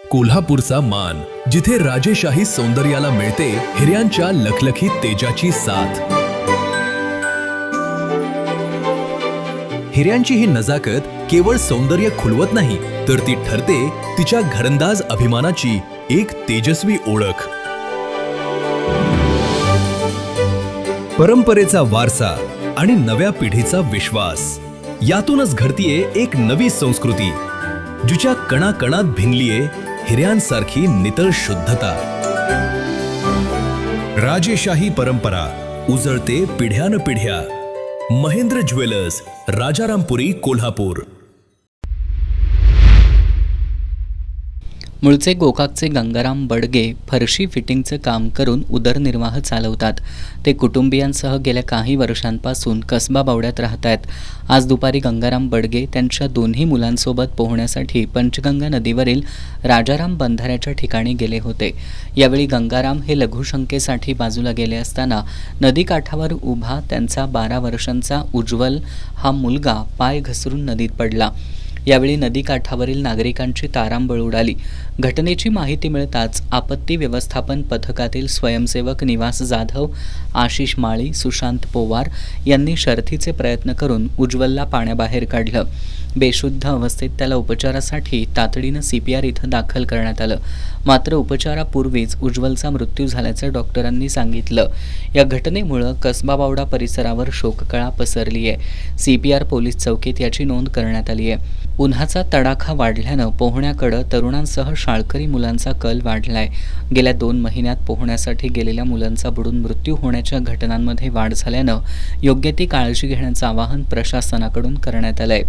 कोल्हापूरचा मान, जिथे राजेशाही सौंदर्याला मिळते हिऱ्यांच्या लखलखीत तेजाची साथ। हिऱ्यांची ही नजाकत केवळ सौंदर्य खुलवत नाही, तर ती ठरते तिच्या घरंदाज अभिमानाची एक तेजस्वी ओळख। परंपरेचा वारसा आणि नव्या पिढीचा विश्वास, यातूनच घडतीये एक नवी संस्कृती, जिच्या कणाकणात भिनलीये हिऱ्यांसारखी नितळ शुद्धता। राजेशाही परंपरा उजळते पिढ्यानपिढ्या। महेंद्र ज्वेलर्स, राजारामपुरी, कोल्हापूर। मूळचे गोकाकचे गंगाराम बडगे फरशी फिटिंगचं काम करून उदरनिर्वाह चालवतात। ते कुटुंबियांसह गेल्या काही वर्षांपासून कसबा बावड्यात राहत आहेत। आज दुपारी गंगाराम बडगे त्यांच्या दोन्ही मुलांसोबत पोहण्यासाठी पंचगंगा नदीवरील राजाराम बंधाऱ्याच्या ठिकाणी गेले होते। यावेळी गंगाराम हे लघुशंकेसाठी बाजूला गेले असताना नदीकाठावर उभा त्यांचा 12 वर्षांचा उज्ज्वल हा मुलगा पाय घसरून नदीत पडला। यावेळी नदीकाठावरील नागरिकांची तारांबळ उडाली। घटनेची माहिती मिळताच आपत्ती व्यवस्थापन पथकातील स्वयंसेवक निवास जाधव, आशिष माळी, सुशांत पोवार यांनी शर्थीचे प्रयत्न करून उज्ज्वलला पाण्याबाहेर काढलं। बेशुद्ध अवस्थेत त्याला उपचारासाठी तातडीनं CPR इथं दाखल करण्यात आलं, मात्र उपचारापूर्वीच उज्ज्वलचा मृत्यू झाल्याचं डॉक्टरांनी सांगितलं। या घटनेमुळे कसबा बावडा परिसरावर शोककळा पसरली आहे। CPR पोलीस चौकीत याची नोंद करण्यात आली आहे। उन्हाचा तडाखा वाढल्यानं पोहण्याकडे तरुणांसह शाळकरी मुलांचा कल वाढलाय। गेल्या 2 महिन्यात पोहण्यासाठी गेलेल्या मुलांचा बुडून मृत्यू होण्याच्या घटनांमध्ये वाढ झाल्यानं योग्य ती काळजी घेण्याचं आवाहन प्रशासनाकडून करण्यात आलंय।